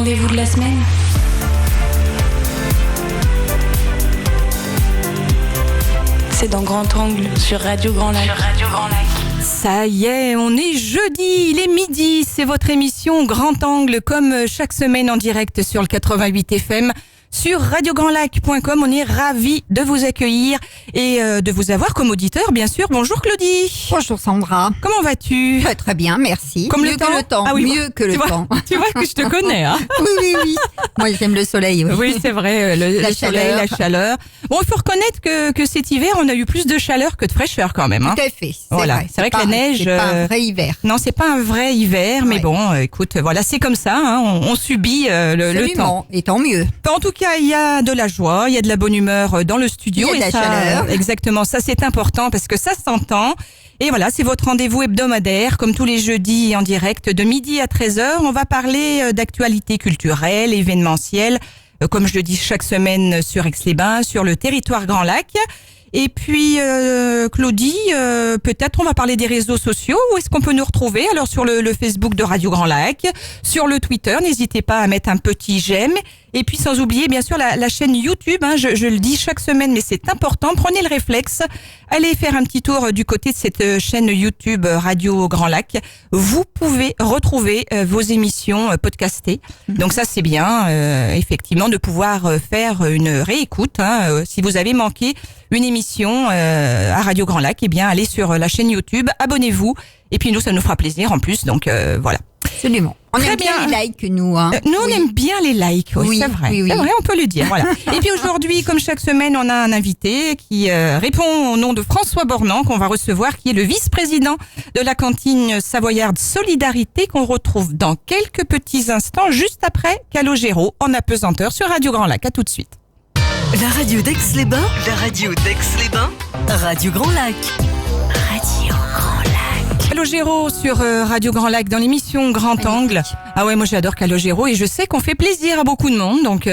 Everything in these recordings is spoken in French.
rendez-vous de la semaine. C'est dans Grand Angle sur Radio Grand Lac. Ça y est, on est jeudi, il est midi, c'est votre émission Grand Angle comme chaque semaine en direct sur le 88 FM. Sur radiograndlac.com, on est ravis de vous accueillir et de vous avoir comme auditeur, bien sûr. Bonjour Claudie. Bonjour Sandra. Comment vas-tu ? Très bien, merci. Comme mieux le que le temps. Ah oui, mieux que le temps. Tu vois que je te connais, hein ? Oui. Moi, j'aime le soleil. Oui, c'est vrai, le soleil, la chaleur. Bon, il faut reconnaître que cet hiver, on a eu plus de chaleur que de fraîcheur quand même. Hein. Tout à fait. Voilà, c'est vrai que la neige. C'est pas un vrai hiver. Non, c'est pas un vrai hiver, mais bon, écoute, voilà, c'est comme ça. Hein, on subit le temps. Et tant mieux. En tout cas, il y a de la joie, il y a de la bonne humeur dans le studio. Il y a de la chaleur. Exactement, ça c'est important parce que ça s'entend. Et voilà, c'est votre rendez-vous hebdomadaire, comme tous les jeudis en direct, de midi à 13h. On va parler d'actualité culturelle, événementielle, comme je le dis chaque semaine sur Aix-les-Bains, sur le territoire Grand Lac. Et puis, Claudie, peut-être on va parler des réseaux sociaux. Où est-ce qu'on peut nous retrouver ? Alors, sur le Facebook de Radio Grand Lac, sur le Twitter, n'hésitez pas à mettre un petit j'aime. Et puis, sans oublier, bien sûr, la chaîne YouTube. Hein, je le dis chaque semaine, mais c'est important. Prenez le réflexe. Allez faire un petit tour du côté de cette chaîne YouTube Radio Grand Lac. Vous pouvez retrouver vos émissions podcastées. Donc ça, c'est bien, effectivement, de pouvoir faire une réécoute. Hein, si vous avez manqué une émission à Radio Grand Lac, eh bien, allez sur la chaîne YouTube, abonnez-vous. Et puis nous, ça nous fera plaisir en plus. Donc voilà. Absolument. On aime bien les likes, nous. Hein. Nous, on aime bien les likes, oui, c'est vrai. Oui. C'est vrai, on peut le dire. Voilà. Et puis aujourd'hui, comme chaque semaine, on a un invité qui répond au nom de François Bornand, qu'on va recevoir, qui est le vice-président de la cantine savoyarde Solidarité, qu'on retrouve dans quelques petits instants, juste après Calogero, en apesanteur sur Radio Grand Lac. À tout de suite. La radio d'Aix-les-Bains, Radio Grand Lac. Radio Grand Lac. Calogero sur Radio Grand Lac dans l'émission Grand Angle. Ah ouais, moi j'adore Calogero et je sais qu'on fait plaisir à beaucoup de monde, donc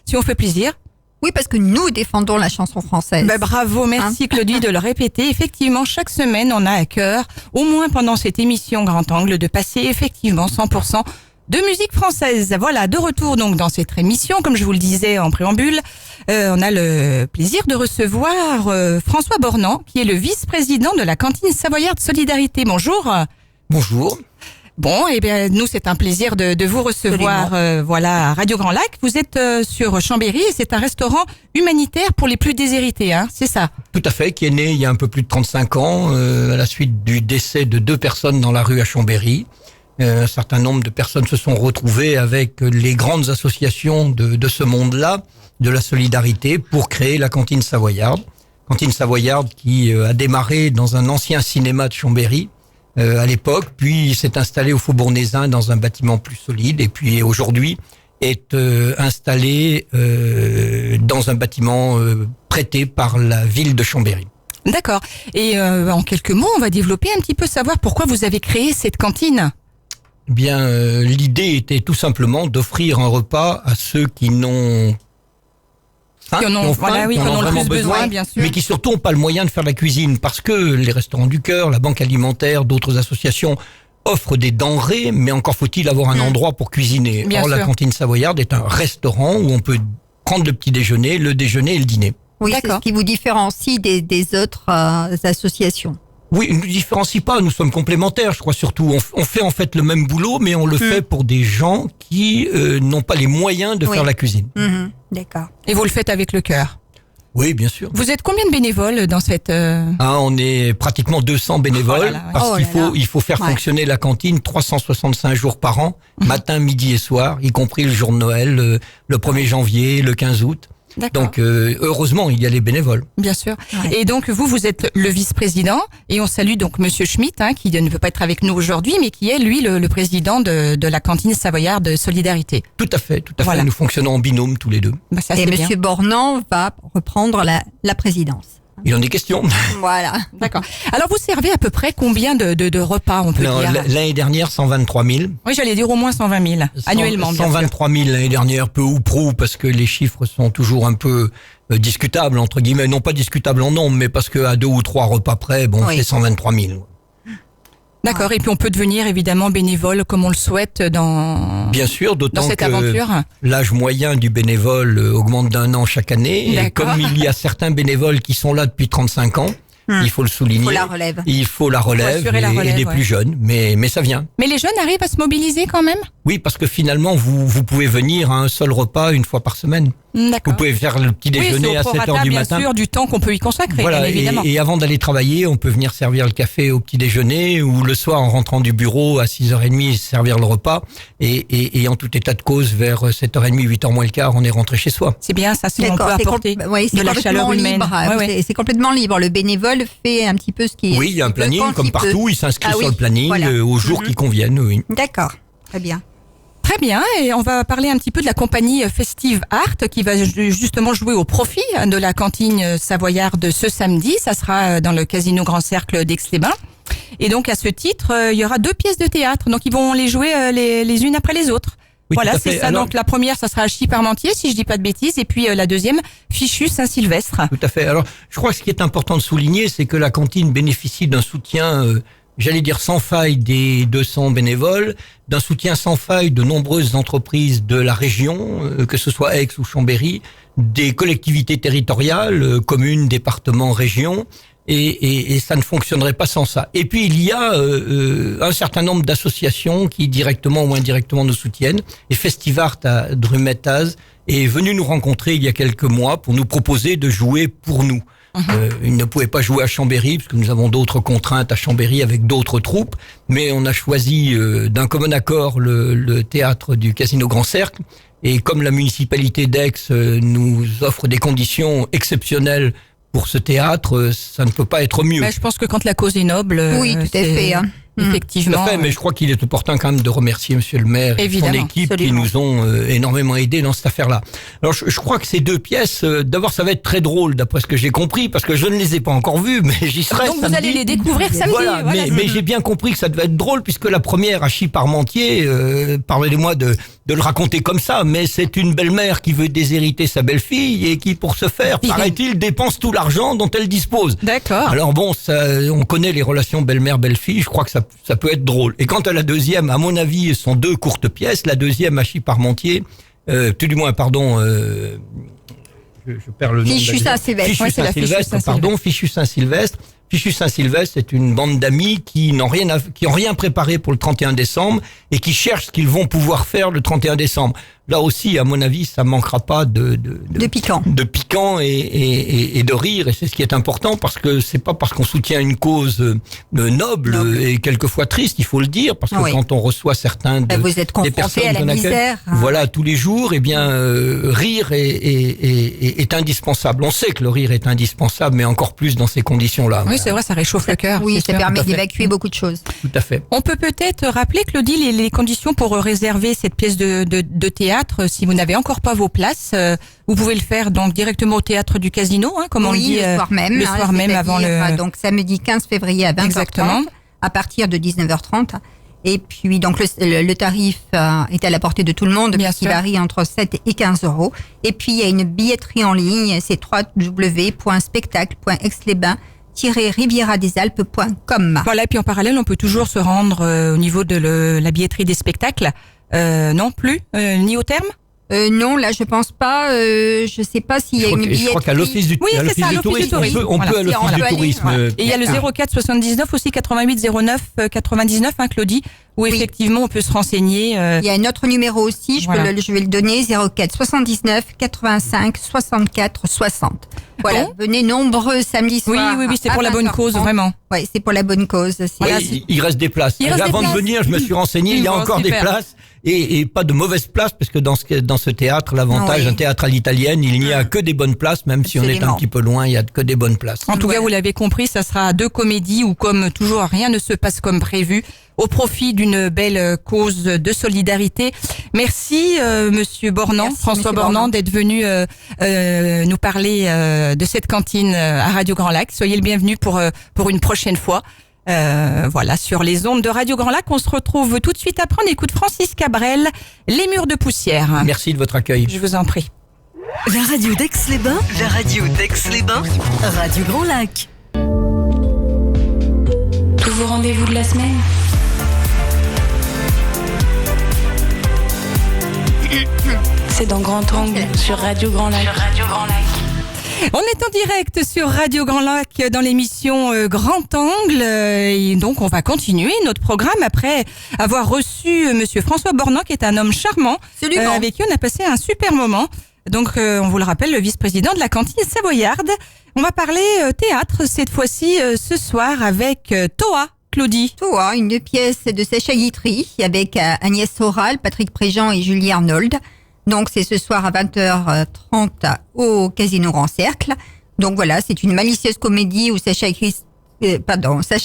si on fait plaisir... Oui, parce que nous défendons la chanson française. Bravo, merci Claudie de le répéter. Effectivement, chaque semaine, on a à cœur, au moins pendant cette émission Grand Angle, de passer effectivement 100% de musique française. Voilà, de retour donc dans cette émission, comme je vous le disais en préambule, on a le plaisir de recevoir François Bornand, qui est le vice-président de la cantine savoyarde Solidarité. Bonjour. Bonjour. Bon, eh bien nous c'est un plaisir de vous recevoir voilà à Radio Grand Lac. Vous êtes sur Chambéry et c'est un restaurant humanitaire pour les plus déshérités, hein, c'est ça ? Tout à fait, qui est né il y a un peu plus de 35 ans à la suite du décès de 2 personnes dans la rue à Chambéry. Un certain nombre de personnes se sont retrouvées avec les grandes associations de ce monde-là, de la solidarité, pour créer la cantine savoyarde. Cantine savoyarde qui a démarré dans un ancien cinéma de Chambéry à l'époque, puis s'est installée au Faubourg Nézin dans un bâtiment plus solide, et puis aujourd'hui est installée dans un bâtiment prêté par la ville de Chambéry. D'accord. Et en quelques mots, on va développer un petit peu, savoir pourquoi vous avez créé cette cantine. Bien, l'idée était tout simplement d'offrir un repas à ceux qui n'ont qui en ont le plus besoin, bien sûr. Mais qui surtout n'ont pas le moyen de faire la cuisine, parce que les Restos du Cœur, la Banque Alimentaire, d'autres associations offrent des denrées, mais encore faut-il avoir un endroit pour cuisiner. Bien Or, sûr. la cantine savoyarde est un restaurant où on peut prendre le petit déjeuner, le déjeuner et le dîner. Oui, c'est ce qui vous différencie des autres associations. Oui, ne nous différencie pas, nous sommes complémentaires, je crois surtout. On fait en fait le même boulot, mais on le fait pour des gens qui n'ont pas les moyens de faire la cuisine. D'accord. Et vous le faites avec le cœur. Oui, bien sûr. Vous êtes combien de bénévoles dans cette... On est pratiquement 200 bénévoles, Oh là là, ouais. parce qu'il faut faire Ouais. fonctionner la cantine 365 jours par an, matin, midi et soir, y compris le jour de Noël, le 1er janvier, le 15 août. D'accord. Donc, heureusement, il y a les bénévoles. Bien sûr. Ouais. Et donc, vous êtes le vice-président et on salue donc Monsieur Schmitt, hein, qui ne peut pas être avec nous aujourd'hui, mais qui est, lui, le président de la cantine savoyarde de Solidarité. Tout à fait. Voilà. Nous fonctionnons en binôme tous les deux. Bah, ça, Et c'est bien. Monsieur Bornand va reprendre la présidence. Il en est question. Voilà. D'accord. Alors, vous servez à peu près combien de repas, on peut Non, dire? l'année dernière, 123 000. Oui, j'allais dire au moins 120 000, annuellement, bien sûr. 123 000 l'année dernière, peu ou prou, parce que les chiffres sont toujours un peu discutables, entre guillemets. Non pas discutables en nombre, mais parce que à 2 ou 3 repas près, bon, Oui. c'est 123 000. D'accord, et puis on peut devenir évidemment bénévole comme on le souhaite dans Bien sûr, dans d'autant cette que aventure. l'âge moyen du bénévole augmente d'1 an chaque année. Et D'accord. comme il y a certains bénévoles qui sont là depuis 35 ans, il faut le souligner. Il faut la relève. Il faut la relève, assurer la relève, et des ouais. plus jeunes, mais ça vient. Mais les jeunes arrivent à se mobiliser quand même? Oui, parce que finalement, vous pouvez venir à un seul repas une fois par semaine. D'accord. Vous pouvez faire le petit Oui, déjeuner c'est au à 7 prorata, heures du bien matin. sûr, du temps qu'on peut y consacrer, Voilà, bien évidemment. et avant d'aller travailler, on peut venir servir le café au petit déjeuner ou le soir en rentrant du bureau à 6h30 servir le repas. Et en tout état de cause, vers 7h30, 8h moins le quart, on est rentré chez soi. C'est bien ça, si on peut D'accord, apporter oui, c'est de la chaleur complètement humaine. libre. Ouais, ouais. C'est complètement libre. Le bénévole fait un petit peu ce qui est. Oui, il y a un planning comme partout, il s'inscrit Ah sur oui, le planning voilà. aux jours qui conviennent, oui. D'accord, très bien. Très bien, et on va parler un petit peu de la compagnie Festive Art qui va justement jouer au profit de la cantine savoyarde ce samedi. Ça sera dans le Casino Grand Cercle d'Aix-les-Bains. Et donc à ce titre, il y aura 2 pièces de théâtre, donc ils vont les jouer les unes après les autres. Oui, Voilà, tout à c'est fait. ça. Alors- Donc la première, ça sera à Chypre-Parmentier, si je dis pas de bêtises, et puis la deuxième, Fichu Saint-Sylvestre. Tout à fait. Alors, je crois que ce qui est important de souligner, c'est que la cantine bénéficie d'un soutien, j'allais dire sans faille des 200 bénévoles, d'un soutien sans faille de nombreuses entreprises de la région, que ce soit Aix ou Chambéry, des collectivités territoriales, communes, départements, régions. Et ça ne fonctionnerait pas sans ça. Et puis il y a un certain nombre d'associations qui directement ou indirectement nous soutiennent. Et Festivart à Drumettaz est venu nous rencontrer il y a quelques mois pour nous proposer de jouer pour nous. Il ne pouvait pas jouer à Chambéry parce que nous avons d'autres contraintes à Chambéry avec d'autres troupes, mais on a choisi d'un commun accord le théâtre du Casino Grand Cercle. Et comme la municipalité d'Aix nous offre des conditions exceptionnelles pour ce théâtre, ça ne peut pas être mieux. Bah, je pense que quand la cause est noble, Oui, tout à c'est- fait, hein. Tout Effectivement. à fait, mais je crois qu'il est opportun quand même de remercier Monsieur le maire et son Évidemment, équipe absolument. qui nous ont énormément aidés dans cette affaire-là. Alors je crois que ces 2 pièces, d'abord ça va être très drôle d'après ce que j'ai compris, parce que je ne les ai pas encore vues, mais j'y serai Donc vous samedi. allez les découvrir samedi. Voilà, mais j'ai bien compris que ça devait être drôle, puisque la première à Chypre-Parmentier, pardonnez-moi de le raconter comme ça, mais c'est une belle-mère qui veut déshériter sa belle-fille et qui, pour ce faire, paraît-il, dépense tout l'argent dont elle dispose. D'accord. Alors bon, ça, on connaît les relations belle-mère-belle-fille, je crois que ça peut être drôle. Et quant à la deuxième, à mon avis, sont 2 courtes pièces. La deuxième à Chypre-Parmentier, tout du moins, pardon, je perds le nom. Fichu de la- Saint-Sylvestre. Fichu Ouais, c'est la Fichu Saint-Sylvestre, Saint-Sylvestre. pardon, Fichu Saint-Sylvestre. Fichu Saint-Sylvestre, c'est une bande d'amis qui n'ont rien préparé pour le 31 décembre et qui cherchent ce qu'ils vont pouvoir faire le 31 décembre. Là aussi, à mon avis, ça manquera pas de piquant. de piquant et de rire, et c'est ce qui est important, parce que c'est pas parce qu'on soutient une cause noble et quelquefois triste, il faut le dire, parce que Oui. quand on reçoit certains Vous êtes des confronté personnes à la qu'on accueille, misère. hein. voilà, tous les jours, eh bien, rire est indispensable. On sait que le rire est indispensable, mais encore plus dans ces conditions-là. Oui, c'est vrai, ça réchauffe le cœur. Oui, c'est ça sûr. permet tout à fait. d'évacuer beaucoup de choses. Tout à fait. On peut peut-être rappeler, Claudie, les conditions pour réserver cette pièce de théâtre. Si vous n'avez encore pas vos places, vous pouvez le faire donc directement au théâtre du Casino, hein, comme on le Oui, dit. le soir même. Le soir même avant le. Donc samedi 15 février à 20h30. Exactement. À partir de 19h30. Et puis donc le tarif est à la portée de tout le monde, Bien puisqu'il sûr. varie entre 7 et 15 euros. Et puis il y a une billetterie en ligne, c'est www.spectacle.exlebain-rivieradesalpes.com. Voilà, et puis en parallèle, on peut toujours se rendre au niveau de la billetterie des spectacles. Non plus, ni au terme. Non, là je pense pas. Je sais pas s'il y a une Je billetterie. crois qu'à l'office du, Oui, à c'est l'office ça, à du l'office du tourisme, tourisme. on peut à Voilà. l'office Si, du on peut tourisme. aller, Et il y a le D'accord. 04 79 aussi 88 09 99, hein, Claudie, où effectivement on peut se renseigner. Il y a un autre numéro aussi, je vais le donner, 04 79 85 64 60. Voilà, Bon. venez nombreux samedi Oui, soir. oui, c'est à pour la bonne 20h30. cause, vraiment. Oui, c'est pour la bonne cause. C'est- Voilà, Il reste des places. Il reste Avant des de places. venir, je me suis renseigné, il y a Bon, encore super. des places et pas de mauvaises places, parce que dans ce théâtre, l'avantage Oui. d'un théâtre à l'italienne, il n'y a que des bonnes places, même si on est un Absolument. petit peu loin, il y a que des bonnes places. En tout cas, Voilà. vous l'avez compris, ça sera 2 comédies où, comme toujours, rien ne se passe comme prévu, au profit d'une belle cause de solidarité. Merci, Monsieur Bornand, Merci, François Monsieur Bornand, Bornand. d'être venu nous parler de cette cantine à Radio Grand Lac. Soyez le bienvenu pour une prochaine fois. Voilà, sur les ondes de Radio Grand Lac. On se retrouve tout de suite après. On écoute Francis Cabrel, Les murs de poussière. Merci de votre accueil. Je vous en prie. La radio d'Aix-les-Bains, la radio d'Aix-les-Bains, Radio Grand Lac. Tout nouveau rendez-vous de la semaine. C'est dans Grand Angle sur Radio Grand Lac. On est en direct sur Radio Grand Lac dans l'émission Grand Angle et donc on va continuer notre programme après avoir reçu Monsieur François Bornand qui est un homme charmant avec qui on a passé un super moment. Donc on vous le rappelle, le vice-président de la cantine savoyarde. On va parler théâtre cette fois-ci ce soir avec Toa. Claudie. Toa, une pièce de Sacha Guitry avec Agnès Soral, Patrick Préjean et Julie Arnold. Donc c'est ce soir à 20h30 au Casino Grand Cercle. Donc voilà, c'est une malicieuse comédie où Sacha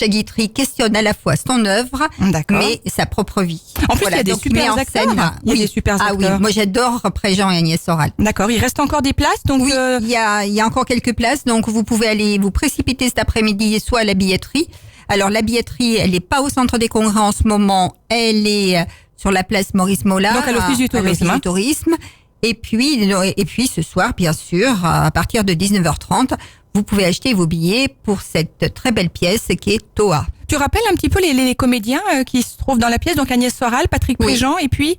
Guitry questionne à la fois son œuvre, mais sa propre vie. En plus, il y a des super acteurs. Il y a des super acteurs. Ah oui, moi j'adore Préjean et Agnès Soral. D'accord, il reste encore des places, donc oui, il y a encore quelques places, donc vous pouvez aller vous précipiter cet après-midi soit à la billetterie. Alors la billetterie, elle n'est pas au centre des congrès en ce moment, elle est sur la place Maurice Mollard. Donc à l'Office du Tourisme. Et puis ce soir, bien sûr, à partir de 19h30, vous pouvez acheter vos billets pour cette très belle pièce qui est Toa. Tu rappelles un petit peu les comédiens qui se trouvent dans la pièce, donc Agnès Soral, Patrick Préjean et puis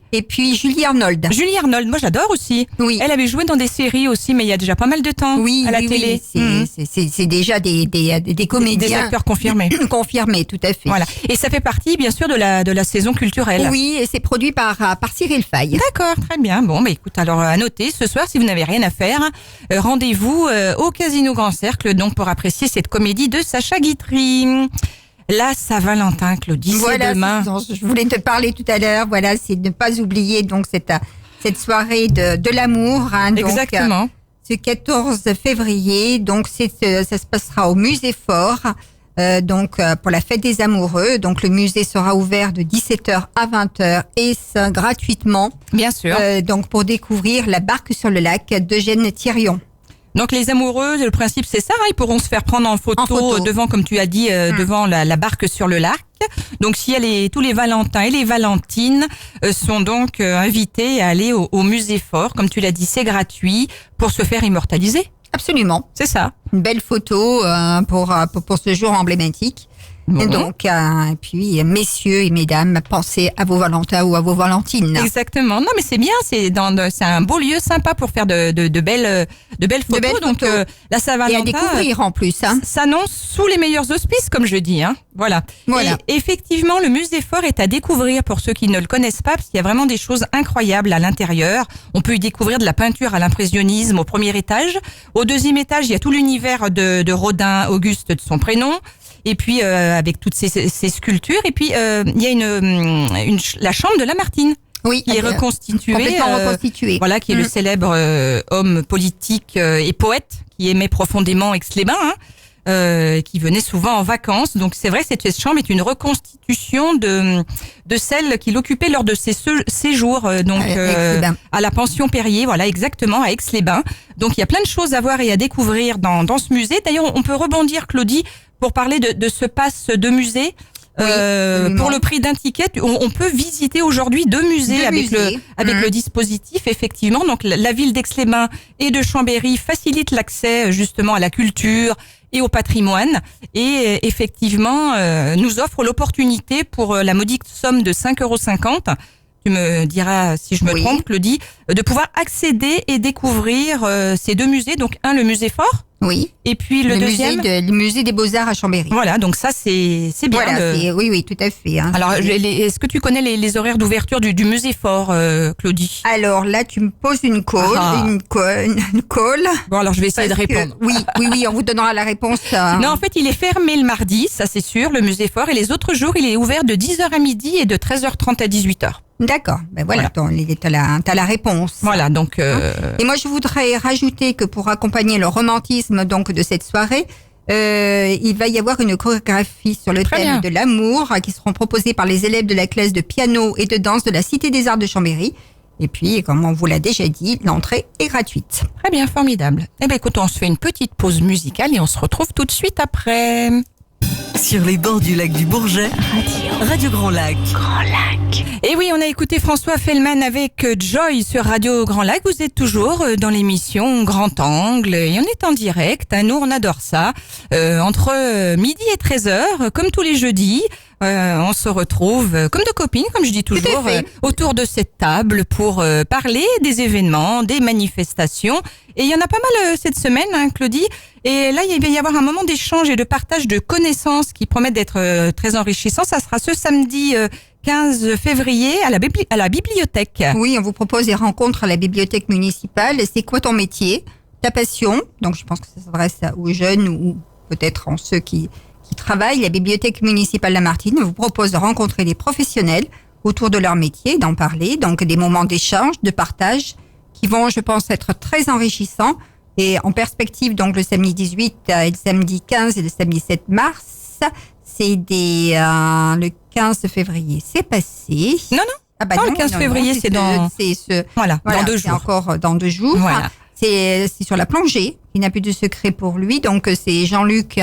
Julie Arnold. Julie Arnold, moi j'adore aussi. Oui. Elle avait joué dans des séries aussi, mais il y a déjà pas mal de temps à la télé. C'est déjà des comédiens. Des acteurs confirmés. Confirmés, tout à fait. Voilà. Et ça fait partie, bien sûr, de la saison culturelle. Oui, et c'est produit par Cyril Faye. D'accord, très bien. Bon, bah écoute, alors à noter, ce soir, si vous n'avez rien à faire, rendez-vous au Casino Grand Cercle, donc pour apprécier cette comédie de Sacha Guitry. La Saint-Valentin, Claudie, c'est demain. Je voulais te parler tout à l'heure. Voilà, c'est de ne pas oublier donc cette soirée de l'amour. Hein, exactement. Donc, ce 14 février, donc ça se passera au Musée Fort. Pour la fête des amoureux. Donc le musée sera ouvert de 17h à 20h et ça gratuitement. Bien sûr. Donc pour découvrir la barque sur le lac d'Eugène Thirion. Donc les amoureux, le principe c'est ça, ils pourront se faire prendre en photo devant, comme tu as dit, devant la barque sur le lac. Donc tous les Valentins et les Valentines sont donc invités à aller au musée Fort, comme tu l'as dit, c'est gratuit pour se faire immortaliser. Absolument. C'est ça. Une belle photo pour ce jour emblématique. Bon. Et donc, et puis, messieurs et mesdames, pensez à vos Valentins ou à vos Valentines. Exactement. Non, mais c'est bien. C'est un beau lieu sympa pour faire de belles photos. Donc, la Saint-Valentin. Et à découvrir en plus. Hein. S'annonce sous les meilleurs auspices, comme je dis. Hein. Voilà. Et effectivement, le musée Fort est à découvrir pour ceux qui ne le connaissent pas, parce qu'il y a vraiment des choses incroyables à l'intérieur. On peut y découvrir de la peinture à l'impressionnisme au premier étage. Au deuxième étage, il y a tout l'univers de Rodin, Auguste de son prénom. Et puis avec toutes ces sculptures, et puis il y a la chambre de Lamartine, qui est reconstituée, complètement reconstituée. Voilà, qui est le célèbre homme politique et poète qui aimait profondément Aix-les-Bains, qui venait souvent en vacances. Donc c'est vrai, cette chambre est une reconstitution de celle qu'il occupait lors de ses séjours à la pension Perrier, voilà, exactement, à Aix-les-Bains. Donc il y a plein de choses à voir et à découvrir dans ce musée. D'ailleurs, on peut rebondir, Claudie, pour parler de ce pass de musée. Pour le prix d'un ticket, on peut visiter aujourd'hui deux musées avec le dispositif, effectivement. Donc la ville d'Aix-les-Bains et de Chambéry facilite l'accès justement à la culture et au patrimoine, et effectivement nous offre l'opportunité pour la modique somme de 5,50 €. Tu me diras si je me trompe, Claudie, de pouvoir accéder et découvrir ces deux musées. Donc le musée Fort. Oui. Et puis le deuxième, le musée des Beaux-Arts à Chambéry. Voilà, donc ça c'est bien. Voilà, oui, tout à fait. Hein. Alors, est-ce que tu connais les horaires d'ouverture du musée Fort, Claudie? Alors là, tu me poses une colle. Bon, alors je vais essayer de répondre. Oui, on vous donnera la réponse. Non, en fait, il est fermé le mardi, ça c'est sûr, le musée Fort, et les autres jours, il est ouvert de 10h à midi et de 13h30 à 18h. D'accord, ben voilà. T'as la réponse. Voilà, donc. Et moi, je voudrais rajouter que pour accompagner le romantisme donc de cette soirée, il va y avoir une chorégraphie sur le thème de l'amour qui seront proposées par les élèves de la classe de piano et de danse de la Cité des Arts de Chambéry. Et puis, comme on vous l'a déjà dit, l'entrée est gratuite. Très bien, formidable. Eh bien, écoute, on se fait une petite pause musicale et on se retrouve tout de suite après. Sur les bords du lac du Bourget, Radio Grand Lac. Et oui, on a écouté François Fellman avec Joy sur Radio Grand Lac. Vous êtes toujours dans l'émission Grand Angle et on est en direct. Nous, on adore ça. Entre midi et 13h, comme tous les jeudis, on se retrouve comme deux copines, comme je dis toujours, autour de cette table pour parler des événements, des manifestations. Et il y en a pas mal cette semaine, hein, Claudie. Et là, il va y avoir un moment d'échange et de partage de connaissances qui promettent d'être très enrichissant. Ça sera ce samedi 15 février à la bibliothèque. Oui, on vous propose des rencontres à la bibliothèque municipale. C'est quoi ton métier, ta passion? Donc, je pense que ça s'adresse aux jeunes ou peut-être en ceux qui travaillent. La bibliothèque municipale Lamartine vous propose de rencontrer des professionnels autour de leur métier, d'en parler. Donc, des moments d'échange, de partage qui vont, je pense, être très enrichissants. Et en perspective, donc, le samedi 18, le samedi 15 et le samedi 7 mars, c'est le 15 février. C'est passé. Non. Ah bah non, le 15 février, c'est dans 2 jours. C'est encore dans 2 jours. Voilà. C'est sur la plongée. Il n'a plus de secret pour lui. Donc, c'est Jean-Luc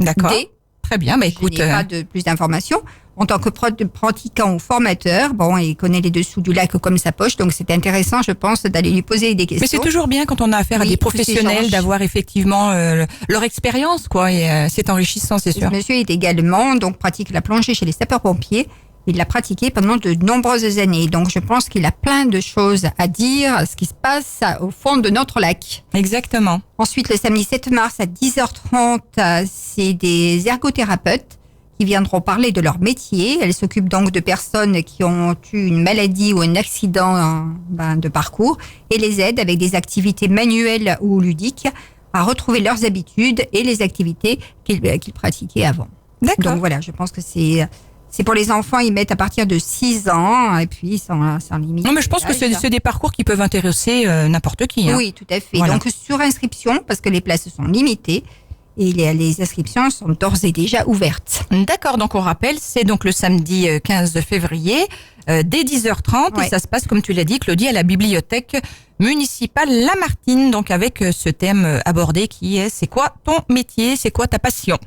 D'accord. D. Très bien. Bah, écoute. Je n'ai pas de plus d'informations. En tant que pratiquant ou formateur, bon, il connaît les dessous du lac comme sa poche, donc c'est intéressant, je pense, d'aller lui poser des questions. Mais c'est toujours bien quand on a affaire à des professionnels d'avoir effectivement leur expérience, quoi. Et c'est enrichissant, c'est sûr. Ce monsieur est également pratique la plongée chez les sapeurs-pompiers. Il l'a pratiqué pendant de nombreuses années. Donc, je pense qu'il a plein de choses à dire, ce qui se passe au fond de notre lac. Exactement. Ensuite, le samedi 7 mars à 10h30, c'est des ergothérapeutes qui viendront parler de leur métier. Elles s'occupent donc de personnes qui ont eu une maladie ou un accident de parcours et les aident avec des activités manuelles ou ludiques à retrouver leurs habitudes et les activités qu'ils pratiquaient avant. D'accord. Donc voilà, je pense que c'est pour les enfants, ils mettent à partir de 6 ans et puis sans limite. Non, mais je pense que c'est des parcours qui peuvent intéresser n'importe qui. Hein. Oui, tout à fait. Voilà. Donc sur inscription, parce que les places sont limitées, et les inscriptions sont d'ores et déjà ouvertes. D'accord, donc on rappelle, c'est donc le samedi 15 février, dès 10h30, Ouais. et ça se passe, comme tu l'as dit, Claudie, à la bibliothèque municipale Lamartine, donc avec ce thème abordé qui est « C'est quoi ton métier? C'est quoi ta passion ?»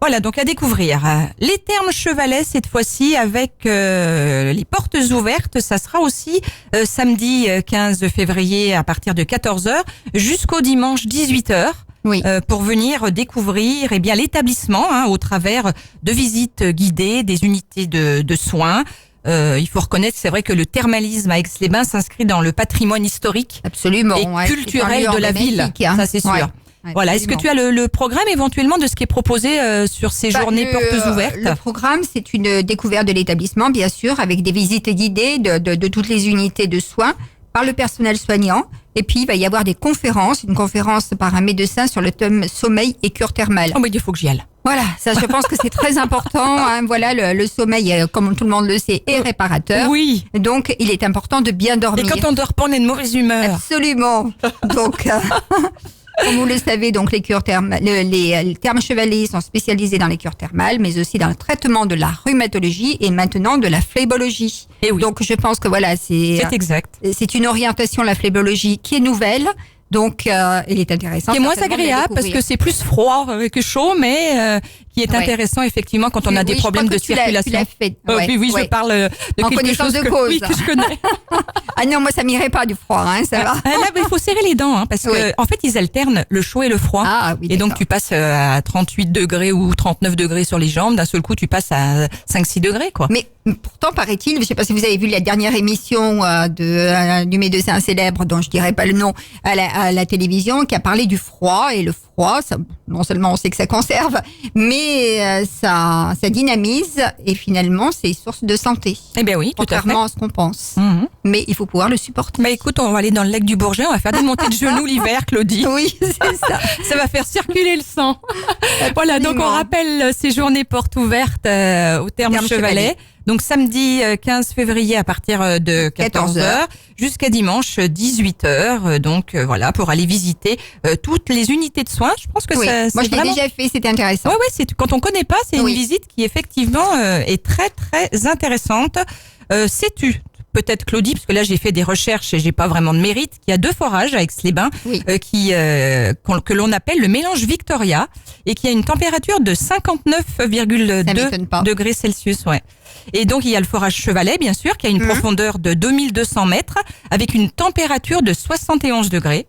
Voilà, donc à découvrir. Les Thermes Chevalets, cette fois-ci, avec les portes ouvertes, ça sera aussi samedi 15 février à partir de 14h jusqu'au dimanche 18h. Oui. Pour venir découvrir bien l'établissement au travers de visites guidées, des unités de soins. Il faut reconnaître, c'est vrai que le thermalisme à Aix-les-Bains s'inscrit dans le patrimoine historique Absolument. et culturel de la ville. Ça, c'est sûr. Ouais, Voilà. Est-ce que tu as le programme éventuellement de ce qui est proposé sur ces journées portes ouvertes? Le programme, c'est une découverte de l'établissement, bien sûr, avec des visites guidées de toutes les unités de soins par le personnel soignant. Et puis, il va y avoir des conférences, une conférence par un médecin sur le thème sommeil et cure thermale. Oh, mais il faut que j'y aille. Voilà, ça, je pense que c'est très important. Voilà, le sommeil, comme tout le monde le sait, est réparateur. Oui. Donc, il est important de bien dormir. Et quand on dort pas, on est de mauvaise humeur. Absolument. Donc, comme vous le savez, donc les thermes chevalets sont spécialisés dans les cures thermales, mais aussi dans le traitement de la rhumatologie et maintenant de la phlébologie. Et oui. Donc, je pense que voilà, C'est exact. c'est une orientation, la phlébologie, qui est nouvelle. Donc, elle est intéressante. Qui est moins certainement, de la agréable parce découvrir. que c'est plus froid que chaud, mais qui est Ouais. intéressant effectivement quand on a des Oui, je problèmes crois de que tu l'as circulation. fait. Oui, oui, Ouais. je parle de En quelque connaissance chose de que, cause. oui, que je connais. Ah non, moi, ça m'irait pas du froid, ça va. Là, il faut serrer les dents, parce Oui. que en fait, ils alternent le chaud et le froid. Ah oui, et donc, d'accord. tu passes à 38 degrés ou 39 degrés sur les jambes. D'un seul coup, tu passes à 5-6 degrés, quoi. Mais pourtant, paraît-il, je sais pas si vous avez vu la dernière émission du médecin célèbre, dont je dirais pas le nom, à la télévision, qui a parlé du froid. Et le froid, ça, non seulement on sait que ça conserve, mais ça dynamise et finalement, c'est source de santé. Eh bien oui, tout à fait. Contrairement à ce qu'on pense. Mhm. Mais il faut pouvoir le supporter. Bah écoute, on va aller dans le lac du Bourget, on va faire des montées de genoux l'hiver, Claudie. Oui, c'est ça. Ça va faire circuler le sang. Voilà, donc on Absolument. rappelle ces journées portes ouvertes au Thermes Thermes Chevalets. Chevalets. Donc samedi 15 février à partir de 14h jusqu'à dimanche 18h. Donc voilà, pour aller visiter toutes les unités de soins. Je pense que Oui. ça, Moi, c'est je l'ai vraiment... déjà fait, c'était intéressant. Ouais, c'est quand on connaît pas, c'est Oui. une visite qui effectivement est très très intéressante. Sais-tu peut-être Claudie, parce que là j'ai fait des recherches et j'ai pas vraiment de mérite, qu'il y a 2 forages à Aix-les-Bains Oui. que l'on appelle le mélange Victoria et qui a une température de 59,2 degrés Celsius. Ouais. Et donc il y a le forage Chevalet, bien sûr, qui a une profondeur de 2200 mètres avec une température de 71 degrés.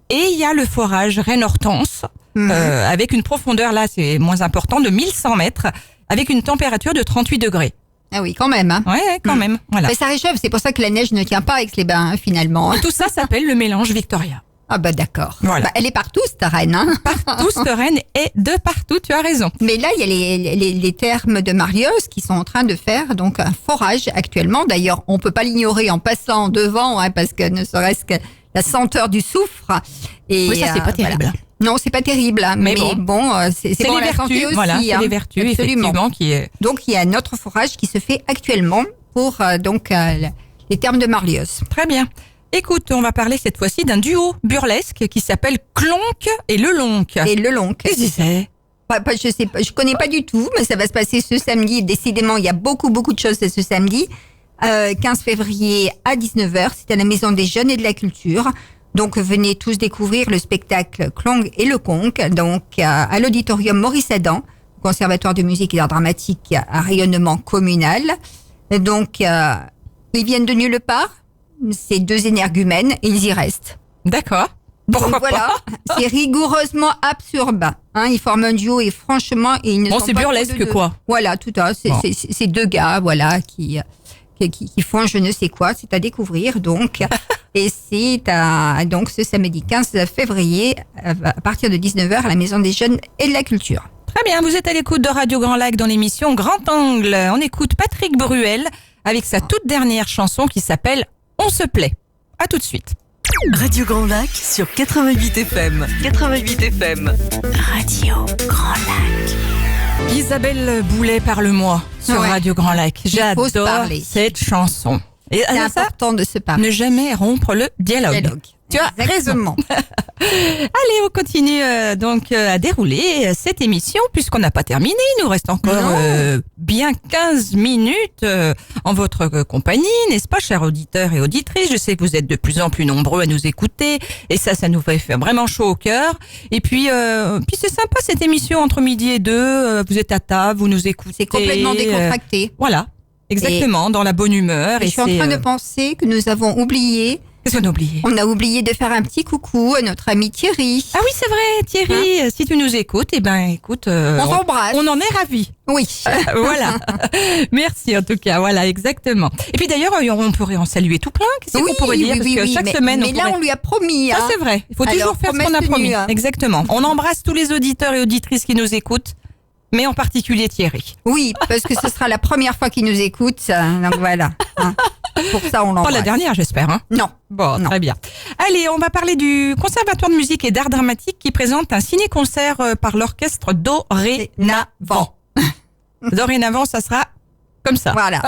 Et il y a le forage Reine-Hortense avec une profondeur, là c'est moins important, de 1100 mètres avec une température de 38 degrés. Ah oui, quand même. Hein. Ouais, quand même. Voilà. Mais ça réchauffe, c'est pour ça que la neige ne tient pas avec les bains, finalement. Et tout ça s'appelle le mélange Victoria. Ah bah d'accord. Voilà. Bah, elle est partout, cette reine. Hein. Partout, cette reine est de partout, tu as raison. Mais là, il y a les thermes de Marlioz qui sont en train de faire donc un forage actuellement. D'ailleurs, on peut pas l'ignorer en passant devant, hein, parce que ne serait-ce que la senteur du soufre. Et, Oui, ça c'est pas terrible. Voilà. Non, c'est pas terrible, hein, mais bon, c'est C'est bon les à la santé vertus, aussi. voilà, c'est hein. les vertus, Absolument. effectivement, qui est... Donc, il y a un autre forage qui se fait actuellement pour les thermes de Marlioz. Très bien. Écoute, on va parler cette fois-ci d'un duo burlesque qui s'appelle Clonc et Lelonc. Et le long. Qu'est-ce que c'est? Je sais pas, je connais pas du tout, mais ça va se passer ce samedi. Décidément, il y a beaucoup de choses ce samedi. 15 février à 19h, c'est à la Maison des Jeunes et de la Culture. Donc, venez tous découvrir le spectacle Clonc et le Conque, donc à l'auditorium Maurice Adam, Conservatoire de musique et d'art dramatique à rayonnement communal. Donc, ils viennent de nulle part. C'est 2 énergumènes et ils y restent. D'accord. Donc Pourquoi voilà, c'est rigoureusement absurde. Hein, ils forment un duo et franchement, ils ne Bon, sont c'est pas burlesque, trop de deux. quoi. Voilà, tout à fait. Bon. C'est 2 gars, voilà, qui font je ne sais quoi. C'est à découvrir, donc. Et c'est donc ce samedi 15 février à partir de 19h à la Maison des Jeunes et de la Culture. Très bien, vous êtes à l'écoute de Radio Grand Lac dans l'émission Grand Angle. On écoute Patrick Bruel avec sa toute dernière chanson qui s'appelle On se plaît. À tout de suite. Radio Grand Lac sur 88 FM. 88 FM. Radio Grand Lac. Isabelle Boulet, parle-moi sur Ouais. Radio Grand Lac. faut se J'adore parler. cette chanson. Et C'est ça, important de se parler. ne jamais rompre le dialogue. Tu as Exactement. Allez, on continue donc à dérouler cette émission puisqu'on n'a pas terminé. Il nous reste encore Non. bien 15 minutes en votre compagnie, n'est-ce pas, chers auditeurs et auditrices? Je sais que vous êtes de plus en plus nombreux à nous écouter et ça nous fait faire vraiment chaud au cœur. Et puis c'est sympa cette émission entre midi et 2. Vous êtes à table, vous nous écoutez. C'est complètement décontracté. Voilà, exactement, dans la bonne humeur. Et je suis en train de penser que nous avons oublié. Qu'est-ce qu'on a oublié? On a oublié de faire un petit coucou à notre ami Thierry. Ah oui, c'est vrai, Thierry, si tu nous écoutes, écoute, On t'embrasse. on en est ravis. Oui. Voilà. Merci en tout cas, voilà, exactement. Et puis d'ailleurs, on pourrait en saluer tout plein. Qu'est-ce qu'on pourrait dire? Parce que chaque semaine, mais là, on lui a promis. Ça Hein. c'est vrai. Il faut Alors, toujours faire ce qu'on a promesse promis. tenue, hein. Exactement. On embrasse tous les auditeurs et auditrices qui nous écoutent, mais en particulier Thierry. Oui, parce que ce sera la première fois qu'il nous écoute. Donc voilà. Hein. Pour ça, on Pas l'embrasse. la dernière, j'espère. Hein. Non. Bon, Non. très bien. Allez, on va parler du Conservatoire de musique et d'art dramatique qui présente un ciné-concert par l'orchestre Dorénavant. Dorénavant, ça sera comme ça. Voilà.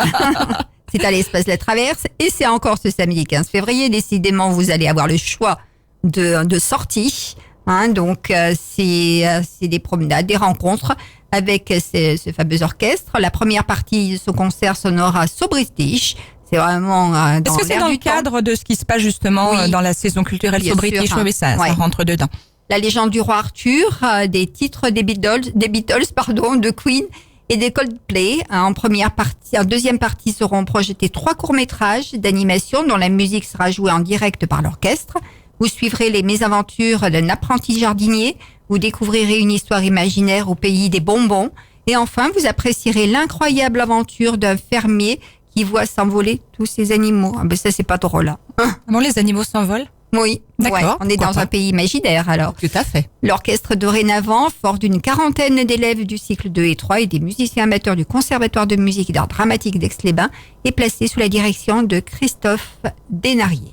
C'est à l'espace La Traverse et c'est encore ce samedi 15 février. Décidément, vous allez avoir le choix de sorties. Hein, donc, c'est des promenades, des rencontres avec ce fameux orchestre. La première partie de ce concert sonora Sobritish. C'est vraiment dans Est-ce que c'est l'air dans le du temps. cadre de ce qui se passe justement Oui. dans la saison culturelle Bien Sobritish? sûr, hein. Oui, ça Ouais. rentre dedans. La légende du roi Arthur, des titres des Beatles, de Queen et des Coldplay. En première partie, en deuxième partie seront projetés 3 courts-métrages d'animation dont la musique sera jouée en direct par l'orchestre. Vous suivrez les mésaventures d'un apprenti jardinier. Vous découvrirez une histoire imaginaire au pays des bonbons. Et enfin, vous apprécierez l'incroyable aventure d'un fermier qui voit s'envoler tous ses animaux. Ah ben ça, c'est pas drôle. Hein. Bon, les animaux s'envolent? Oui, D'accord, ouais, on est pourquoi dans pas. un pays imaginaire alors. Tout à fait. L'orchestre Dorénavant, fort d'une 40aine d'élèves du cycle 2 et 3 et des musiciens amateurs du Conservatoire de musique et d'art dramatique d'Aix-les-Bains, est placé sous la direction de Christophe Desnarier.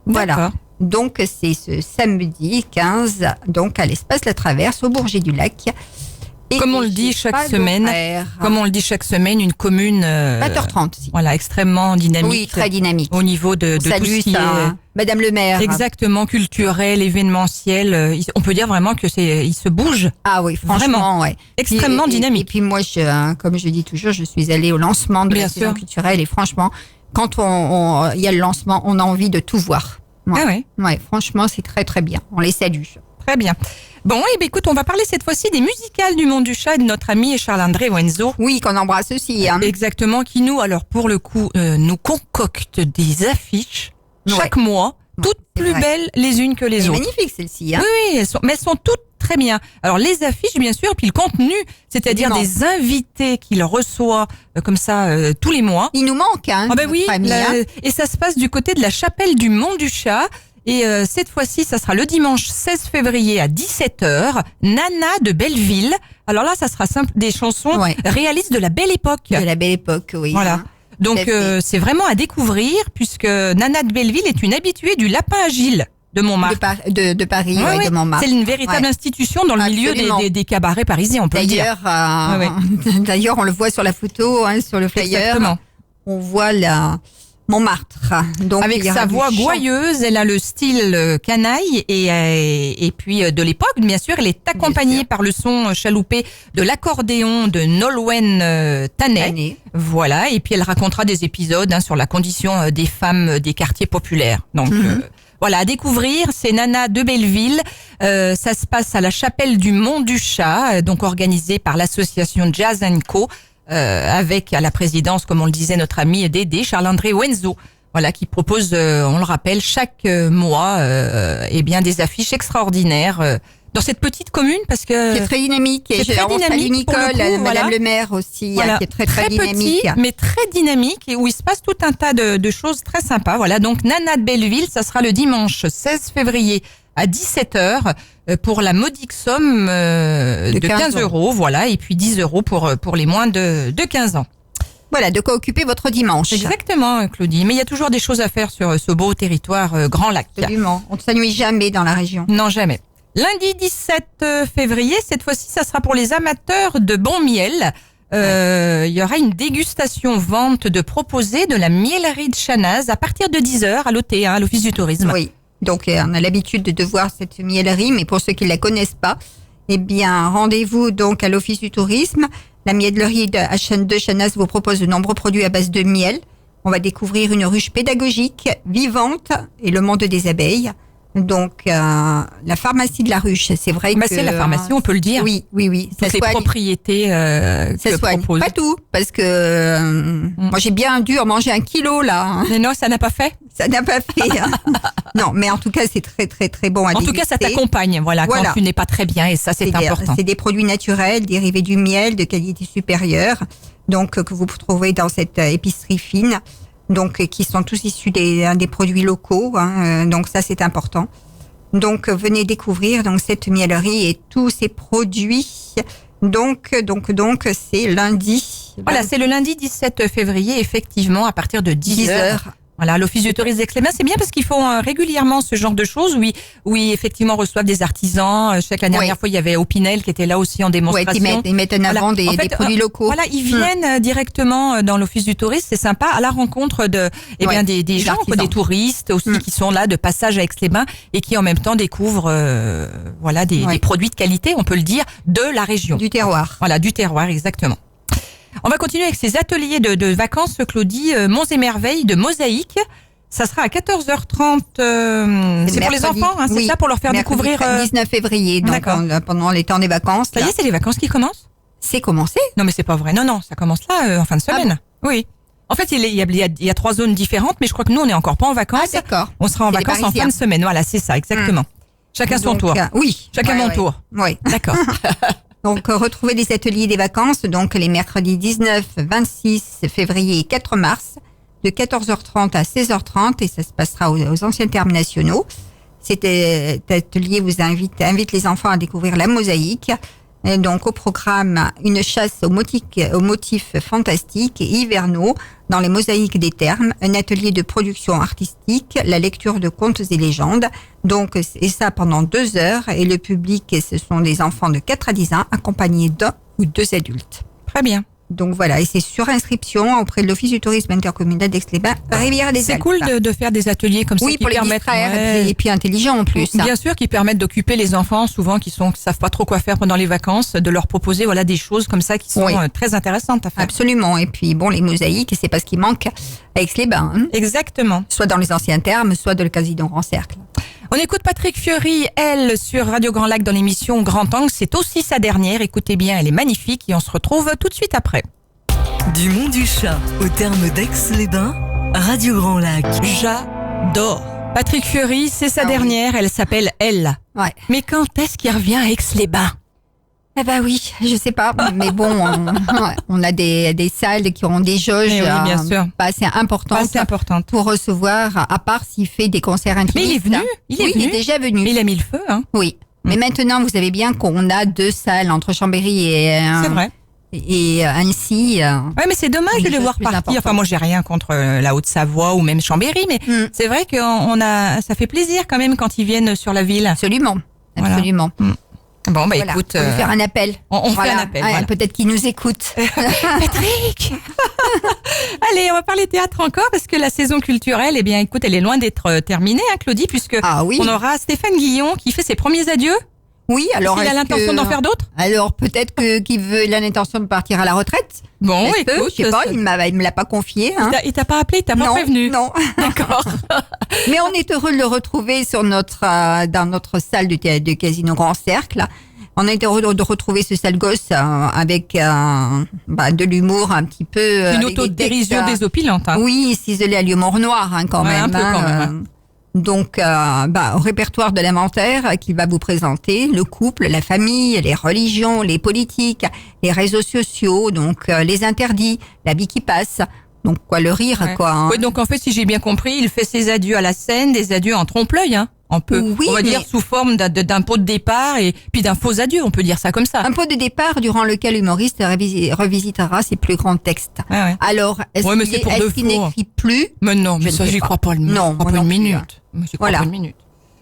Voilà. D'accord. Donc, c'est ce samedi 15, donc à l'espace La Traverse, au Bourget du Lac. Et Comme on le dit chaque semaine, une commune 20h30 aussi. Voilà, extrêmement dynamique. Oui, très dynamique. Au niveau de tout Salut, ce qui ça, Madame le maire. exactement culturel, événementiel. On peut dire vraiment que il se bouge. Ah oui, franchement, Vraiment. ouais. Extrêmement dynamique. Et puis moi, comme je dis toujours, je suis allée au lancement de Bien la sûr. saison culturelle et franchement, quand il y a le lancement, on a envie de tout voir. Ouais. Ah ouais. Ouais, franchement, c'est très très bien. On les salue. Très bien. Bon, écoute, on va parler cette fois-ci des musicales du Monde du Chat et de notre ami Charles-André Wenzo. Oui, qu'on embrasse aussi. Hein. Exactement, qui nous, alors pour le coup, nous concocte des affiches chaque Ouais. mois, toutes c'est plus vrai. belles les unes que les C'est autres. magnifique celle-ci. Hein. Oui, elles sont toutes très bien. Alors les affiches, bien sûr, puis le contenu, c'est-à-dire Immense. des invités qu'il reçoit comme ça tous les mois. Il nous manque, hein. Ah ben oui, notre ami, hein. et ça se passe du côté de la chapelle du Mont du Chat. Et cette fois-ci, ça sera le dimanche 16 février à 17h. Nana de Belleville. Alors là, ça sera des chansons Ouais. réalistes de la belle époque. De la belle époque, oui. Voilà. Hein. Donc Tout à fait. c'est vraiment à découvrir puisque Nana de Belleville est une habituée du Lapin Agile de Montmartre. De Paris, Ouais, ouais, ouais. de Montmartre. C'est une véritable Ouais. institution dans le milieu Absolument. des cabarets parisiens, on peut le dire. D'ailleurs, d'ailleurs, on le voit sur la photo, hein, sur le flyer. Exactement. On voit Montmartre. Donc, Avec il y aura sa du voix chant. gouailleuse, elle a le style canaille et puis de l'époque, bien sûr, elle est accompagnée sûr. par le son chaloupé de l'accordéon de Nolwenn Tanet. Année. Voilà, et puis elle racontera des épisodes sur la condition des femmes des quartiers populaires. Donc voilà, à découvrir, c'est Nana de Belleville. Ça se passe à la chapelle du Mont du Chat, donc organisée par l'association Jazz & Co. Avec à la présidence, comme on le disait, notre ami Dédé, Charles-André Wenzo. Voilà, qui propose, on le rappelle, chaque mois, eh bien, des affiches extraordinaires dans cette petite commune parce que Qui est très dynamique. Et c'est très on salue dynamique pour le Nicole, coup, Madame voilà. le maire aussi, Voilà, hein, qui est très très dynamique. petit, mais très dynamique et où il se passe tout un tas de choses très sympas. Voilà, donc Nana de Belleville, ça sera le dimanche 16 février à 17h pour la modique somme de 15 euros. Voilà, et puis 10 euros pour les moins de 15 ans. Voilà, de quoi occuper votre dimanche. Exactement, Claudie. Mais il y a toujours des choses à faire sur ce beau territoire Grand Lac. Absolument. On ne s'ennuie jamais dans la région. Non, jamais. Lundi 17 février, cette fois-ci, ça sera pour les amateurs de bon miel. Il y aura une dégustation vente de proposés de la miellerie de Chanaz à partir de 10h à l'OT, à l'Office du Tourisme. Oui. Donc, on a l'habitude de voir cette miellerie, mais pour ceux qui ne la connaissent pas, eh bien, rendez-vous donc à l'Office du Tourisme. La miellerie de Chanaz vous propose de nombreux produits à base de miel. On va découvrir une ruche pédagogique, vivante et le monde des abeilles. Donc, la pharmacie de la ruche, c'est vrai que... C'est la pharmacie, on peut le dire. Oui. Toutes les propriétés que propose. Pas tout, parce que moi j'ai bien dû en manger 1 kilo là. Hein. Mais non, ça n'a pas fait. Ça n'a pas fait. Hein. Non, mais en tout cas c'est très très très bon à En tout déguster. cas, ça t'accompagne, voilà, quand tu n'es pas très bien, et ça c'est important. C'est des produits naturels, dérivés du miel de qualité supérieure, donc que vous trouvez dans cette épicerie fine. Donc, qui sont tous issus des produits locaux, hein, donc ça c'est important. Donc, venez découvrir donc cette miellerie et tous ces produits. Donc, c'est lundi. Voilà, c'est le lundi 17 février, effectivement, à partir de 10h. Voilà, l'Office du Tourisme d'Aix-les-Bains, c'est bien parce qu'ils font régulièrement ce genre de choses où ils effectivement reçoivent des artisans. La dernière fois, il y avait Opinel qui était là aussi en démonstration. Ouais, ils mettent en avant des produits locaux. Voilà, ils viennent directement dans l'Office du Tourisme, c'est sympa, à la rencontre de des gens, des touristes aussi qui sont là de passage à Aix-les-Bains et qui en même temps découvrent des produits de qualité, on peut le dire, de la région. Du terroir. Voilà, du terroir, exactement. On va continuer avec ces ateliers de vacances, Claudie, Monts et Merveilles de Mosaïque. Ça sera à 14h30. C'est pour les enfants, hein, c'est ça, pour leur faire découvrir. 19 février, donc pendant les temps des vacances. Ça y est, c'est les vacances qui commencent? C'est commencé? Non, mais c'est pas vrai. Non, ça commence là, en fin de semaine. Bon Oui. En fait, il y a 3 zones différentes, mais je crois que nous, on n'est encore pas en vacances. Ah, d'accord. On sera en vacances en fin de semaine. Voilà, c'est ça, exactement. Chacun son tour. Oui. Chacun mon tour. Oui. D'accord. Donc, retrouvez les ateliers des vacances, donc les mercredis 19, 26 février et 4 mars, de 14h30 à 16h30, et ça se passera aux anciens termes nationaux. Cet atelier vous invite les enfants à découvrir la mosaïque, Et donc au programme, une chasse aux motifs fantastiques et hivernaux dans les mosaïques des termes, un atelier de production artistique, la lecture de contes et légendes. Donc, et ça pendant 2 heures. Et le public, ce sont des enfants de 4 à 10 ans accompagnés d'1 ou 2 adultes. Très bien. Donc voilà, et c'est sur inscription auprès de l'Office du tourisme intercommunal d'Aix-les-Bains, Rivière-des-Alpes. C'est cool de faire des ateliers comme ça Oui, qui pour les permettent distraire, et puis intelligent en plus. Bien sûr, qui permettent d'occuper les enfants souvent qui savent pas trop quoi faire pendant les vacances, de leur proposer des choses comme ça qui sont très intéressantes à faire. Absolument. Et puis bon, les mosaïques, c'est pas ce qui manque à Aix-les-Bains. Hein. Exactement. Soit dans les anciens termes, soit dans le Casino Grand Cercle. On écoute Patrick Fiori, elle, sur Radio Grand Lac dans l'émission Grand Angle. C'est aussi sa dernière. Écoutez bien, elle est magnifique et on se retrouve tout de suite après. Du Mont du Chat au terme d'Aix-les-Bains, Radio Grand Lac. J'adore. Patrick Fiori, c'est sa dernière, elle s'appelle Elle. Ouais. Mais quand est-ce qu'il revient à Aix-les-Bains? Eh ben oui, je sais pas, mais bon, on a des salles qui auront des jauges oui, bien sûr. pas assez importantes pour recevoir, à part s'il fait des concerts intimistes. Mais il est venu, il est déjà venu. Il a mis le feu, hein. Oui, mais maintenant vous savez bien qu'on a 2 salles entre Chambéry et c'est vrai. Et Annecy. Ouais, mais c'est dommage de les voir partir. Enfin, moi, j'ai rien contre la Haute-Savoie ou même Chambéry, mais c'est vrai que ça fait plaisir quand même quand ils viennent sur la ville. Absolument, absolument. Voilà. Bon, bah voilà. écoute, on va faire un appel. On fait un appel. Voilà. Peut-être qu'ils nous écoutent. Patrick. Allez, on va parler théâtre encore parce que la saison culturelle, eh bien, écoute, elle est loin d'être terminée, hein, Claudie, puisque on aura Stéphane Guillon qui fait ses premiers adieux. Oui, alors. Il a l'intention d'en faire d'autres? Alors, peut-être qu'il veut, il a l'intention de partir à la retraite. Bon, écoute. Je sais pas, il me l'a pas confié, hein. Il t'a pas appelé, il t'a pas prévenu? Non. D'accord. Mais on est heureux de le retrouver dans notre salle de Casino Grand Cercle. On est heureux de retrouver ce sale gosse avec de l'humour un petit peu. Une autodérision désopilante, hein. Oui, ciselé à l'humour noir, hein, quand même. Un peu quand même. Donc, au répertoire de l'inventaire qu'il va vous présenter, le couple, la famille, les religions, les politiques, les réseaux sociaux, donc les interdits, la vie qui passe. Donc le rire, quoi. Hein. Oui, donc en fait, si j'ai bien compris, il fait ses adieux à la scène, des adieux en trompe-l'œil, hein. On va dire sous forme d'un pot de départ et puis d'un faux adieu, on peut dire ça comme ça. Un pot de départ durant lequel l'humoriste revisitera ses plus grands textes. Ouais. Alors, est-ce qu'il n'écrit plus? Mais non, mais ça, j'y crois pas. Non, pas une minute. J'y crois pas une minute.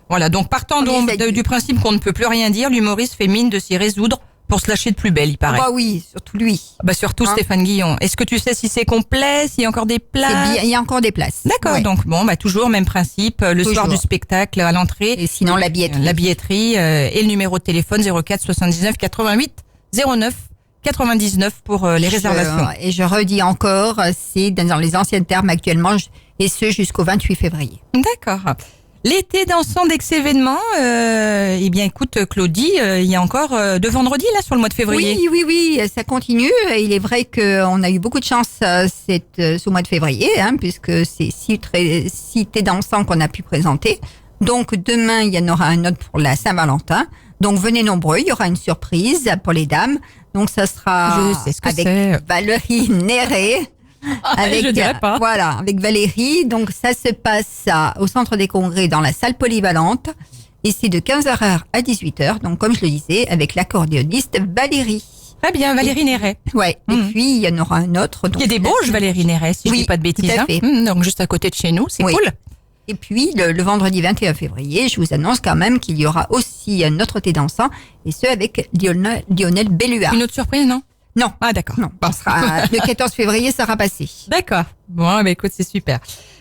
Voilà, donc partant du principe qu'on ne peut plus rien dire, l'humoriste fait mine de s'y résoudre pour se lâcher de plus belle, il paraît. Bah oui, surtout lui. Bah surtout Stéphane Guillon. Est-ce que tu sais si c'est complet, s'il y a encore des places? Il y a encore des places. D'accord, donc toujours même principe, le soir du spectacle à l'entrée. Et sinon la billetterie. La billetterie et le numéro de téléphone 04 79 88 09 99 pour les réservations. Et je redis encore, c'est dans les anciennes termes actuellement, et ce jusqu'au 28 février. D'accord. L'été dansant d'Aix-événements, eh bien écoute Claudie, il y a encore 2 vendredis là sur le mois de février. Oui, ça continue. Il est vrai qu'on a eu beaucoup de chance ce mois de février, hein, puisque c'est 6 thés dansants qu'on a pu présenter. Donc demain, il y en aura un autre pour la Saint-Valentin. Donc venez nombreux, il y aura une surprise pour les dames. Donc ça sera avec Valérie Néré. Je dirais pas. Voilà, avec Valérie. Donc ça se passe au Centre des Congrès dans la salle polyvalente. Et c'est de 15h à 18h. Donc comme je le disais, avec l'accordéoniste Valérie. Très bien, Valérie Néret. Ouais. Et puis il y en aura un autre. Donc, il y a des Bauges, Valérie Néret, si je dis pas de bêtises. Tout à fait. Donc juste à côté de chez nous, c'est cool. Et puis le vendredi 21 février, je vous annonce quand même qu'il y aura aussi un autre thé dansant, et ce avec Lionel Belluard. Une autre surprise, non? Non. Ah d'accord. Non. Le 14 février, ça sera passé. D'accord. Bon, écoute, c'est super.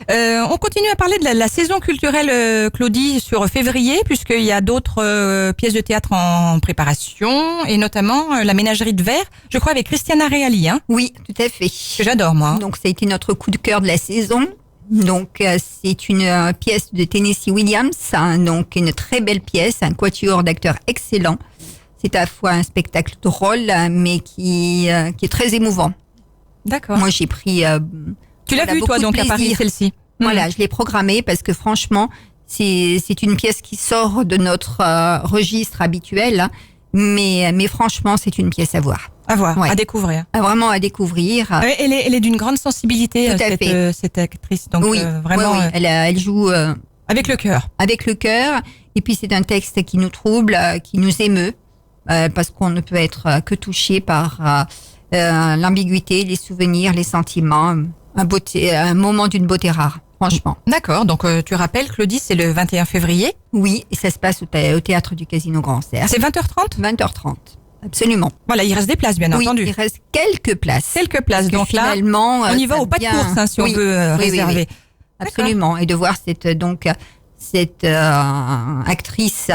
On continue à parler de la saison culturelle, Claudie, sur février, puisqu'il y a d'autres pièces de théâtre en préparation, et notamment la Ménagerie de Verre, je crois avec Christiana Reali. Hein. Oui, tout à fait. Que j'adore, moi. Donc ça a été notre coup de cœur de la saison. Donc c'est une pièce de Tennessee Williams, hein, donc une très belle pièce, un quatuor d'acteurs excellent. C'est à la fois un spectacle drôle, mais qui est très émouvant. D'accord. Moi, j'ai pris. Tu l'as vu, toi, donc, à Paris, celle-ci? Voilà, je l'ai programmée parce que franchement, c'est une pièce qui sort de notre registre habituel, hein, mais franchement, c'est une pièce à voir. À voir, à découvrir. Vraiment à découvrir. Elle est d'une grande sensibilité, cette actrice. Donc, vraiment. Oui. Elle joue. Avec le cœur. Avec le cœur. Et puis, c'est un texte qui nous trouble, qui nous émeut. parce qu'on ne peut être que touché par l'ambiguïté, les souvenirs, les sentiments, un moment d'une beauté rare, franchement. D'accord, donc tu rappelles, Claudie, c'est le 21 février. Oui, et ça se passe au théâtre du Casino Grand Cercle. C'est 20h30 20h30, absolument. Voilà, il reste des places, bien entendu. Oui, il reste quelques places. Quelques places, Parce que donc là, finalement, on y va ça au pas de vient- course, hein, si Oui, on veut oui, réserver. oui. Absolument, et de voir cette actrice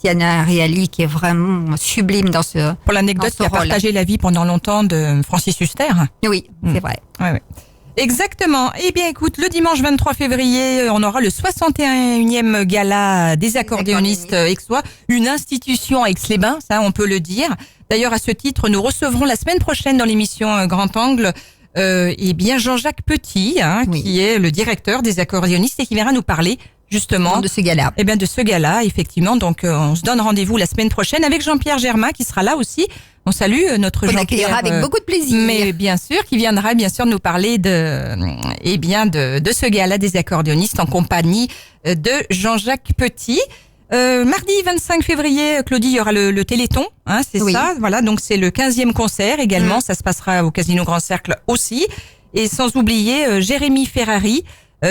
Christiana Reali qui est vraiment sublime dans ce Pour l'anecdote, dans ce qui a rôle. partagé la vie pendant longtemps de Francis Huster. Oui, c'est vrai. Ouais, ouais. Exactement. Eh bien, écoute, le dimanche 23 février, on aura le 61e gala des accordéonistes aixois, une institution à Aix-les-Bains, ça, on peut le dire. D'ailleurs, à ce titre, nous recevrons la semaine prochaine dans l'émission Grand Angle, eh bien, Jean-Jacques Petit, Oui. qui est le directeur des accordéonistes et qui viendra nous parler justement De ce gala. eh bien, de ce gala, effectivement. Donc, on se donne rendez-vous la semaine prochaine avec Jean-Pierre Germain qui sera là aussi. On salue notre On Jean-Pierre. accueillera avec beaucoup de plaisir. Mais bien sûr, qui viendra bien sûr nous parler de ce gala des accordéonistes en compagnie de Jean-Jacques Petit. Mardi 25 février, Claudie, il y aura le Téléthon, c'est Oui. ça. Voilà, donc c'est le 15e concert également. Ça se passera au Casino Grand Cercle aussi. Et sans oublier Jérémy Ferrari,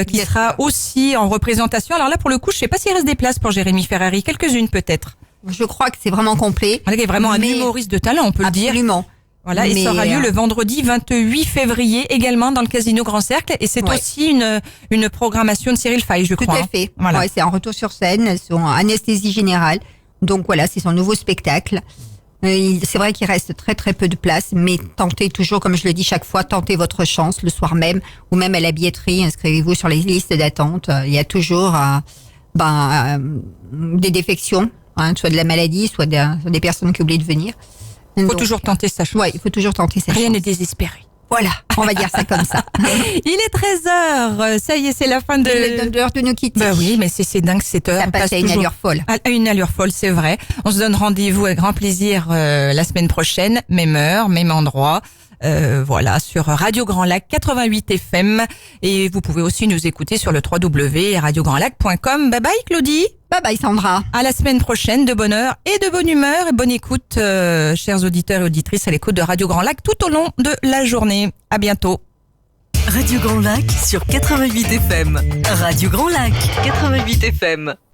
qui Bien sera aussi en représentation. Alors là, pour le coup, je sais pas s'il reste des places pour Jérémy Ferrari. Quelques-unes peut-être. Je crois que c'est vraiment complet. Voilà, qui est vraiment un Mais- humoriste de talent, on peut le dire. Absolument. Voilà, et Mais, ça aura lieu le vendredi 28 février également dans le Casino Grand Cercle. Et c'est Ouais. aussi une programmation de Cyril Fay, je Tout crois. à fait. Voilà. Ouais, c'est en retour sur scène, elles sont en anesthésie générale. Donc voilà, c'est son nouveau spectacle. C'est vrai qu'il reste très très peu de place, mais tentez toujours, comme je le dis chaque fois, tentez votre chance le soir même, ou même à la billetterie, inscrivez-vous sur les listes d'attente. Il y a toujours des défections, soit de la maladie, soit des personnes qui oublient de venir. Il faut toujours tenter sa chance. Ouais, il faut toujours tenter sa Rien chance. n'est désespéré. Voilà, on va dire ça comme ça. Il est 13h. Ça y est, c'est la fin de... C'est l'heure de nous quitter. Bah oui, mais c'est dingue cette heure. Ça passe à une toujours allure folle. À une allure folle, c'est vrai. On se donne rendez-vous avec grand plaisir la semaine prochaine, même heure, même endroit. Voilà, sur Radio Grand Lac 88 FM. Et vous pouvez aussi nous écouter sur le www.radiograndlac.com. Bye bye Claudie. Bye bye Sandra. À la semaine prochaine, de bonne heure et de bonne humeur. Et bonne écoute, chers auditeurs et auditrices, à l'écoute de Radio Grand Lac tout au long de la journée. À bientôt. Radio Grand Lac sur 88 FM. Radio Grand Lac 88 FM.